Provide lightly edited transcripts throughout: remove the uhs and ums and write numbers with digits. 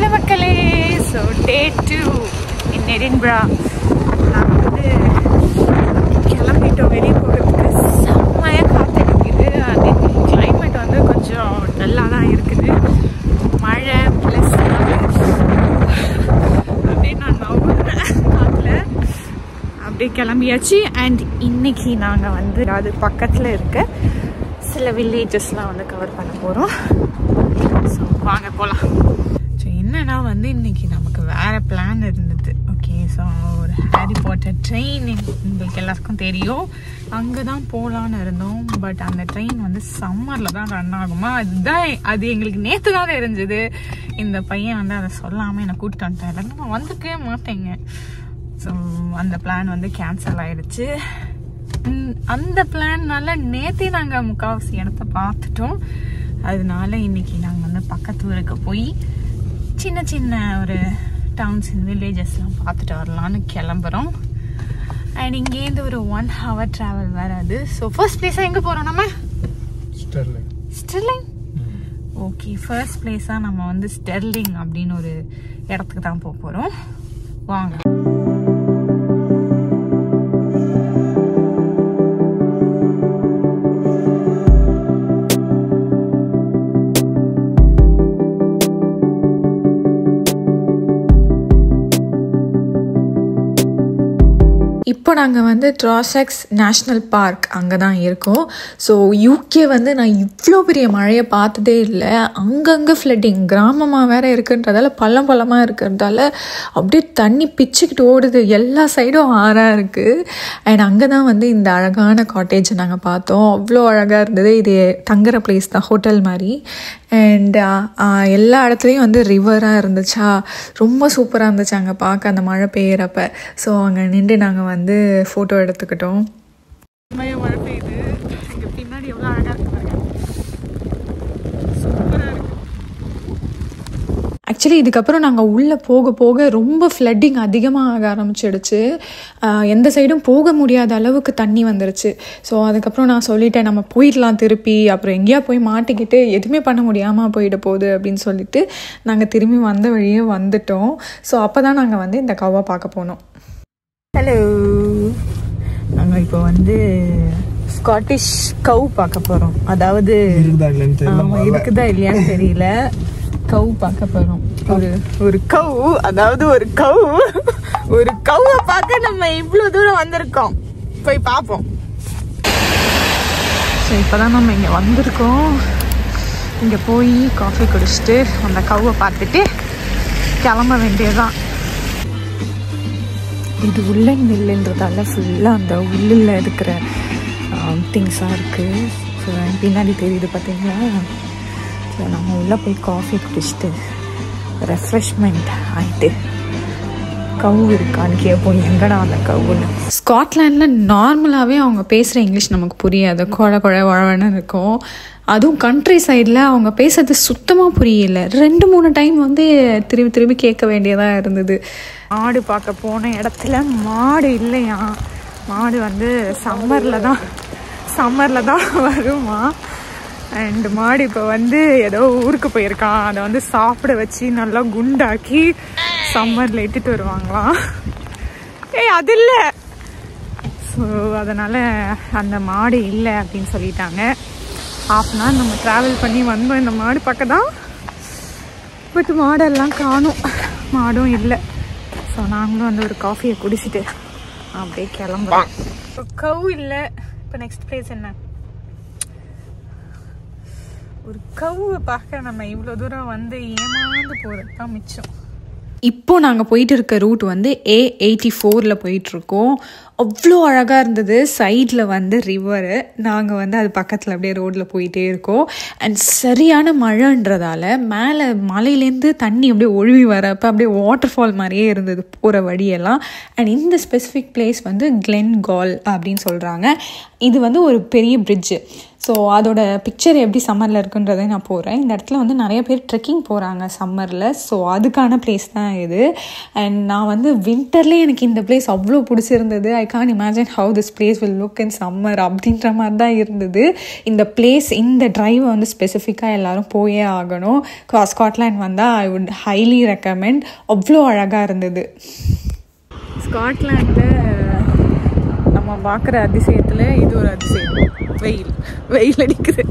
Hello மக்களே, so Day 2 in Edinburgh. நாங்கள் வந்து கிளம்பிட்டோம் வெளியே போகிறதுக்கு. செம்மையாக காற்றடிக்குது. அதே கிளைமேட் வந்து கொஞ்சம் டல்லாக தான் இருக்குது. மழை ப்ளஸ் அப்படியே நான் நவுறேன் காற்றுல. அப்படியே கிளம்பியாச்சு. அண்ட் இன்னைக்கு நாங்கள் வந்து அது பக்கத்தில் இருக்க சில வில்லேஜஸ்லாம் வந்து கவர் பண்ண போகிறோம். ஸோ வாங்க போகலாம். ஸோ என்னன்னா வந்து இன்னைக்கு நமக்கு வேறு பிளான் இருந்தது. ஓகே, ஸோ ஒரு ஹாரி பாட்டர் ட்ரெயின் உங்களுக்கு எல்லாருக்கும் தெரியும், அங்கே தான் போகலான்னு இருந்தோம். பட் அந்த ட்ரெயின் வந்து சம்மரில் தான் ரன் ஆகுமா, அது எங்களுக்கு நேற்று தான் தெரிஞ்சது. இந்த பையன் வந்து அதை சொல்லாமல் என்னை கூப்பிட்டு வந்துட்டேன். இல்லைன்னா நான் வந்துக்கவே மாட்டேங்க. ஸோ அந்த பிளான் வந்து கேன்சல் ஆகிடுச்சு. அந்த பிளான்னால நேற்றே நாங்கள் முக்கால்வாசி இடத்த பார்த்துட்டோம். அதனால இன்னைக்கு நாங்கள் வந்து பக்கத்து ஊருக்கு போய் சின்ன சின்ன ஒரு டவுன்ஸ் அண்ட் வில்லேஜஸ்லாம் பார்த்துட்டு வரலான்னு கிளம்புறோம். அண்ட் இங்கேருந்து ஒரு 1 hour ட்ராவல் வராது. ஸோ ஃபர்ஸ்ட் பிளேஸாக எங்கே போகிறோம் நம்ம? ஸ்டெர்லிங். ஓகே, ஃபர்ஸ்ட் பிளேஸாக நம்ம வந்து ஸ்டெர்லிங் அப்படின்னு ஒரு இடத்துக்கு தான் போக போகிறோம். வாங்க. இப்போ நாங்கள் வந்து ட்ராசெக்ஸ் நேஷ்னல் பார்க் அங்கே தான் இருக்கோம். ஸோ யூகே வந்து நான் இவ்வளோ பெரிய மழையை பார்த்ததே இல்லை. அங்கங்கே ஃப்ளட்டிங், கிராமமாக வேறு இருக்குன்றதால பள்ளமாக இருக்கிறதால அப்படியே தண்ணி பிச்சுக்கிட்டு ஓடுது. எல்லா சைடும் ஆறாக இருக்குது. அண்ட் அங்கே தான் வந்து இந்த அழகான காட்டேஜை நாங்கள் பார்த்தோம். அவ்வளோ அழகாக இருந்தது. இது தங்குற பிளேஸ் தான், ஹோட்டல் மாதிரி. அண்ட் எல்லா இடத்துலையும் வந்து ரிவராக இருந்துச்சா, ரொம்ப சூப்பராக இருந்துச்சு அங்கே பார்க்க அந்த மழை பெய்யறப்ப. ஸோ அங்கே நின்று நாங்கள் வந்து ஃபோட்டோ எடுத்துக்கிட்டோம். மழை பெய்யுது. இங்கே பின்னாடி எவ்வளோ அழகாக இருக்கு, சூப்பராக இருக்கு. ஆக்சுவலி இதுக்கப்புறம் நாங்கள் உள்ளே போக போக ரொம்ப ஃப்ளட்டிங் அதிகமாக ஆரம்பிச்சிடுச்சு. எந்த சைடும் போக முடியாத அளவுக்கு தண்ணி வந்துருச்சு. ஸோ அதுக்கப்புறம் நான் சொல்லிட்டேன், நம்ம போயிடலாம் திருப்பி, அப்புறம் எங்கேயா போய் மாட்டிக்கிட்டு எதுவுமே பண்ண முடியாமல் போயிட போகுது அப்படின்னு சொல்லிட்டு நாங்கள் திரும்பி வந்த வழியே வந்துட்டோம். ஸோ அப்போ தான் நாங்கள் வந்து இந்த கவ்வை பார்க்க போனோம். ஹலோ, நாங்கள் இப்போ வந்து ஸ்காட்டிஷ் கவ் பார்க்க போகிறோம். அதாவது இருக்குதா இல்லையான்னு தெரியல, கவ் பார்க்க போகிறோம். ஒரு கவ், அதாவது ஒரு கவ்வை பார்க்க நம்ம இவ்வளோ தூரம் வந்திருக்கோம். போய் பார்ப்போம். ஸோ இப்போதான் நம்ம இங்கே வந்திருக்கோம். இங்கே போய் காஃபி குடிச்சிட்டு அந்த கவ்வை பார்த்துட்டு கிளம்ப வேண்டியதுதான். இது உள்ளன் மில்லுன்றதால ஃபுல்லாக அந்த உள்ளில் இருக்கிற திங்ஸாக இருக்குது. ஸோ பின்னாடி தெரியுது பார்த்தீங்களா. ஸோ நம்ம உள்ளே போய் காஃபி குடிச்சிட்டு ரெஃப்ரெஷ்மெண்ட் ஆகிட்டு கவு இருக்கான்னு கேட்போம், எங்கடா அந்த கவுன்னு. ஸ்காட்லாண்டில் நார்மலாகவே அவங்க பேசுகிற இங்கிலீஷ் நமக்கு புரியாது, குழன்னு இருக்கும். அதுவும் கண்ட்ரி சைடில் அவங்க பேசுறது சுத்தமாக புரியல. 2-3 டைம் வந்து திரும்பி கேட்க வேண்டியதாக இருந்தது. மாடு பார்க்க போன இடத்துல மாடு இல்லையா. மாடு வந்து சம்மரில் தான் வருமா. அண்ட் மாடு இப்போ வந்து ஏதோ ஊருக்கு போயிருக்கான். அதை வந்து சாப்பிட வச்சு நல்லா குண்டாக்கி சம்மரில் இட்டுட்டு வருவாங்களாம். அது இல்லை. ஸோ அதனால் அந்த மாடு இல்லை அப்படின்னு சொல்லிட்டாங்க. 1/2 hour நம்ம ட்ராவல் பண்ணி வந்தோம் இந்த மாடு பார்க்க தான். பட் மாடெல்லாம் காணும், மாடும் இல்லை. ஸோ நாங்களும் வந்து ஒரு காஃபியை குடிச்சிட்டு அப்படியே கிளம்புறோம். கவ் இல்லை. இப்போ நெக்ஸ்ட் பிளேஸ் என்ன? ஒரு கவ்வை பார்க்க நம்ம இவ்வளோ தூரம் வந்து ஏமாந்து போகிறது தான் மிச்சம். இப்போது நாங்கள் போயிட்டு இருக்க ரூட் வந்து A84 போயிட்டுருக்கோம். அவ்வளோ அழகாக இருந்தது. சைடில் வந்து ரிவரு, நாங்கள் வந்து அது பக்கத்தில் அப்படியே ரோட்டில் போயிட்டே இருக்கோம். அண்ட் சரியான மழைன்றதால மேலே மலையிலேருந்து தண்ணி அப்படியே ஒழுவி வரப்போ அப்படியே வாட்டர் ஃபால் மாதிரியே இருந்தது போகிற வழியெல்லாம். அண்ட் இந்த ஸ்பெசிஃபிக் பிளேஸ் வந்து கிளென்கால் அப்படின்னு சொல்கிறாங்க. இது வந்து ஒரு பெரிய பிரிட்ஜு. ஸோ அதோட பிக்சர் எப்படி சம்மரில் இருக்குன்றதை நான் போகிறேன். இந்த இடத்துல வந்து நிறைய பேர் ட்ரெக்கிங் போகிறாங்க சம்மரில். ஸோ அதுக்கான பிளேஸ் தான் இது. அண்ட் நான் வந்து வின்டர்லேயே எனக்கு இந்த பிளேஸ் அவ்வளோ பிடிச்சிருந்தது. ஐ can't imagine how this place will look in summer அப்படின்ற மாதிரி தான் இருந்தது. இந்த பிளேஸ், இந்த டிரைவை வந்து ஸ்பெசிஃபிக்காக எல்லோரும் போயே ஆகணும். ஸ்காட்லாண்ட் வந்தால் ஐ வுட் ஹைலி ரெக்கமெண்ட். அவ்வளோ அழகாக இருந்தது. ஸ்காட்லாண்டில் நம்ம பார்க்குற அதிசயத்தில் இது ஒரு அதிசயம். வெயில் அடிக்குது.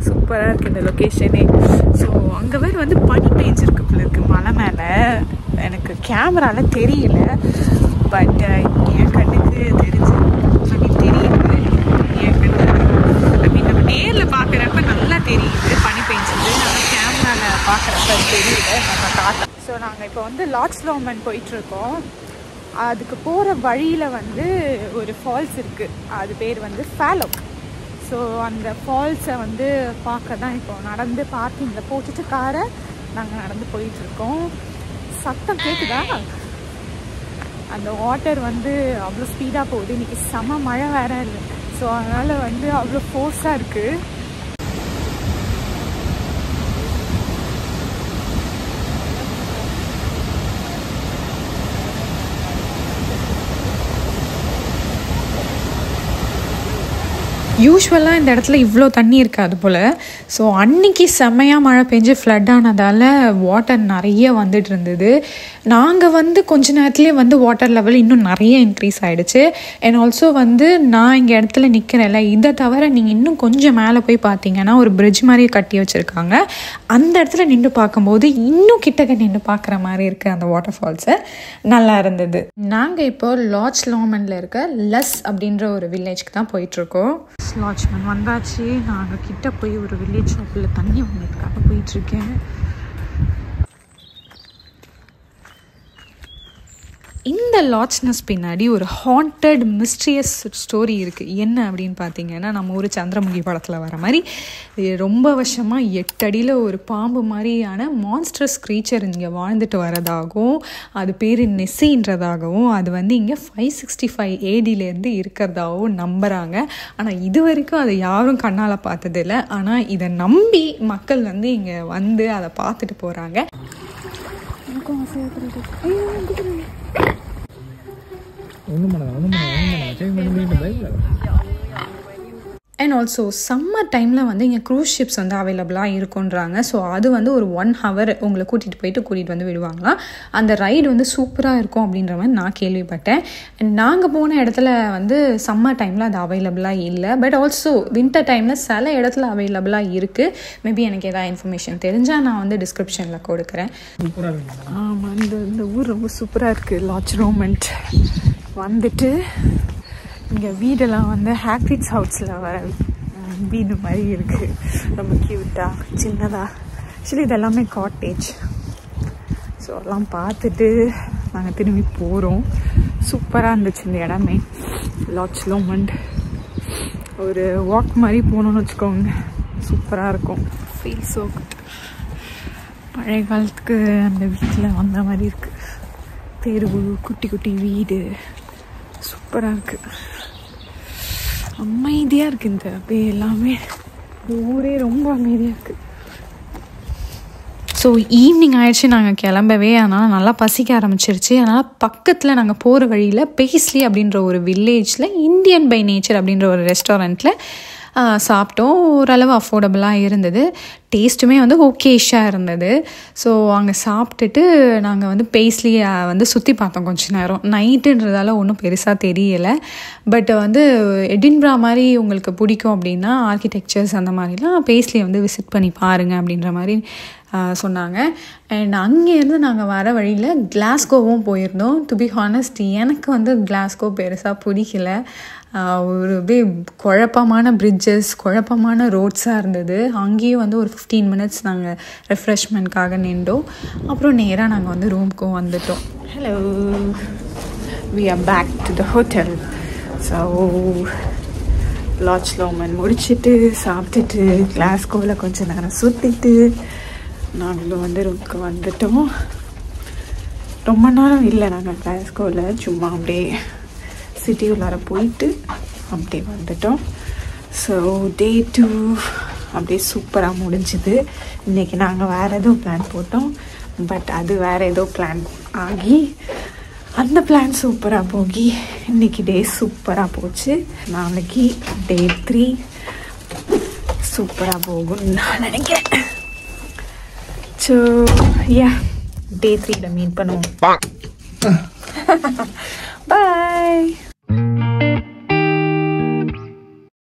சூப்பராக இருக்குது இந்த லொக்கேஷனே. ஸோ அங்கே வேறு வந்து பனி பெஞ்சிருக்கு போல இருக்குது மலை மேலே. எனக்கு கேமராவில் தெரியல, பட் என் கண்ணுக்கு தெரிஞ்சு தெரியுது. என் கண்ணு நம்ம நேரில் பார்க்குறப்ப நல்லா தெரியுது பனி பெஞ்சது. ஆனால் கேமராவில் பார்க்குறப்ப தெரியல. நம்ம காட்டோம். ஸோ நாங்கள் இப்போ வந்து லார்ட்ஸ் லோமன் போயிட்டுருக்கோம். அதுக்கு போகிற வழியில் வந்து ஒரு ஃபால்ஸ் இருக்குது. அது பேர் வந்து ஃபேலோக். ஸோ அந்த ஃபால்ஸை வந்து பார்க்க தான் இப்போ நடந்து பார்க்கிங்கில் போட்டுட்டு காரை நாங்கள் நடந்து போயிட்டுருக்கோம். சத்தம் கேட்குதா? அந்த வாட்டர் வந்து அவ்வளோ ஸ்பீடாக போகுது. இன்றைக்கி செம மழை வேறு இல்லை. ஸோ அதனால் வந்து அவ்வளோ ஃபோர்ஸாக இருக்குது. யூஸ்வலாக இந்த இடத்துல இவ்வளோ தண்ணி இருக்காது போல். ஸோ அன்றைக்கி செம்மையாக மழை பெஞ்சு ஃப்ளட் ஆனதால் வாட்டர் நிறைய வந்துட்டு இருந்தது. நாங்கள் வந்து கொஞ்ச நேரத்துலேயே வந்து வாட்டர் லெவல் இன்னும் நிறைய இன்க்ரீஸ் ஆகிடுச்சு. அண்ட் ஆல்சோ வந்து நான் இங்கே இடத்துல நிற்கிறேன்ல, இதை தவிர நீங்கள் இன்னும் கொஞ்சம் மேலே போய் பார்த்தீங்கன்னா ஒரு பிரிட்ஜ் மாதிரி கட்டி வச்சுருக்காங்க. அந்த இடத்துல நின்று பார்க்கும்போது இன்னும் கிட்டக்க நின்று பார்க்குற மாதிரி இருக்குது அந்த வாட்டர் ஃபால்ஸை. நல்லா இருந்தது. நாங்கள் இப்போ லார்ட்ஸ் லோமனில் இருக்க லஸ் அப்படின்ற ஒரு வில்லேஜ்க்கு தான் போயிட்டுருக்கோம். லாட்ச்மன் வந்தாச்சு. நாங்கள் கிட்ட போய் ஒரு வில்லேஜ் ஷாப்பில் தண்ணி வாங்கிறதுக்காக போயிட்டுருக்கேன். இந்த லாட்ச்னஸ் பின்னாடி ஒரு ஹாண்டட் மிஸ்ட்ரியஸ் ஸ்டோரி இருக்குது. என்ன அப்படின்னு பார்த்தீங்கன்னா, நம்ம ஒரு சந்திரமுகி படத்தில் வர மாதிரி ரொம்ப வருஷமாக 8 அடியில் ஒரு பாம்பு மாதிரியான மான்ஸ்ட்ரஸ் க்ரீச்சர் இங்கே வாழ்ந்துட்டு வரதாகவும், அது பேர் நெஸ்ஸின்றதாகவும், அது வந்து இங்கே 565 ADலேருந்து இருக்கிறதாகவும் நம்புகிறாங்க. ஆனால் இது வரைக்கும் அதை யாரும் கண்ணால் பார்த்ததில்லை. ஆனால் இதை நம்பி மக்கள் வந்து இங்கே வந்து அதை பார்த்துட்டு போகிறாங்க. அண்ட் ஆல்சோ சம்மர் டைமில் வந்து இங்கே க்ரூஸ் ஷிப்ஸ் வந்து அவைலபிளாக இருக்குன்றாங்க. ஸோ அது வந்து ஒரு 1 hour உங்களை கூட்டிகிட்டு வந்து விடுவாங்களாம். அந்த ரைடு வந்து சூப்பராக இருக்கும் அப்படின்ற மாதிரி நான் கேள்விப்பட்டேன். அண்ட் நாங்கள் போன இடத்துல வந்து சம்மர் டைமில் அது அவைலபிளாக இல்லை. பட் ஆல்சோ வின்டர் டைமில் சில இடத்துல அவைலபிளாக இருக்குது. மேபி எனக்கு ஏதாவது இன்ஃபர்மேஷன் தெரிஞ்சால் நான் வந்து டிஸ்கிரிப்ஷனில் கொடுக்குறேன். ஆமாம், இந்த ஊர் ரொம்ப சூப்பராக இருக்குது. லார்ட்ஸ் லோமன் வந்துட்டு இங்கே வீடெல்லாம் வந்து ஹாக்ரிட்ஸ் ஹவுஸில் வர வீடு மாதிரி இருக்குது. ரொம்ப க்யூட்டாக சின்னதாக. ஆக்சுவலி இதெல்லாமே காட்டேஜ். ஸோ எல்லாம் பார்த்துட்டு நாங்கள் திரும்பி போகிறோம். சூப்பராக இருந்துச்சு இந்த இடமே. லார்ட்ஸ் லோமன் ஒரு வாக் மாதிரி போகணுன்னு வச்சுக்கோங்க, சூப்பராக இருக்கும். Feel so good. பழைய காலத்துக்கு அந்த வீட்டில் வந்த மாதிரி இருக்குது. தெருவு, குட்டி குட்டி வீடு, சூப்பராக இருக்குது. அமைதியாக இருக்குது இந்த அப்படியே எல்லாமே. இந்த ஊரே ரொம்ப அமைதியாக இருக்குது. ஸோ ஈவினிங் ஆயிடுச்சு, நாங்கள் கிளம்பவே. அதனால் நல்லா பசிக்க ஆரம்பிச்சிருச்சு. அதனால் பக்கத்தில் நாங்கள் போகிற வழியில் பேஸ்லி அப்படின்ற ஒரு வில்லேஜில் இந்தியன் பை நேச்சர் அப்படின்ற ஒரு ரெஸ்டாரண்ட்டில் சாப்பிட்டோம். ஓரளவு அஃபோர்டபுளாக இருந்தது. டேஸ்ட்டுமே வந்து ஓகேஷாக இருந்தது. ஸோ அங்கே சாப்பிட்டுட்டு நாங்கள் வந்து பேஸ்லியை வந்து சுற்றி பார்த்தோம் கொஞ்ச நேரம். நைட்டுன்றதால ஒன்றும் பெருசாக தெரியலை. பட் வந்து எடின்பரா மாதிரி உங்களுக்கு பிடிக்கும் அப்படின்னா ஆர்கிடெக்சர்ஸ் அந்த மாதிரிலாம் பேஸ்லியை வந்து விசிட் பண்ணி பாருங்கள் அப்படின்ற மாதிரி சொன்னாங்க. அண்ட் அங்கேருந்து நாங்கள் வர வழியில் கிளாஸ்கோவும் போயிருந்தோம். டு பி ஹானஸ்ட், எனக்கு வந்து கிளாஸ்கோ பெருசாக பிடிக்கல. ஒரு அப்படியே குழப்பமான பிரிட்ஜஸ், குழப்பமான ரோட்ஸாக இருந்தது. அங்கேயும் வந்து ஒரு 15 minutes நாங்கள் ரெஃப்ரெஷ்மெண்ட்காக நின்றோம். அப்புறம் நேராக நாங்கள் வந்து ரூமுக்கும் வந்துட்டோம். Hello, we are back to the hotel. So Loch Lomond முடிச்சுட்டு சாப்பிட்டுட்டு கிளாஸ்கோவில் கொஞ்சம் நேரம் சுற்றிட்டு நாங்களும் வந்து ரூமுக்கு வந்துட்டோம். ரொம்ப நேரம் இல்லை நாங்கள் கிளாஸ்கோவில், சும்மா அப்படியே சிட்டி உள்ளார போயிட்டு அப்படியே வந்துட்டோம். ஸோ டே 2 அப்படியே சூப்பராக முடிஞ்சுது. இன்றைக்கி நாங்கள் வேறு ஏதோ பிளான் போட்டோம், பட் அது வேறு ஏதோ பிளான் ஆகி அந்த பிளான் சூப்பராக போகி இன்னைக்கு டே சூப்பராக போச்சு. நாளைக்கு டே 3 சூப்பராக போகும்னு நான் நினைக்கிறேன். ஸோ யா டே 3ல மீட் பண்ணுவோம். பாய்.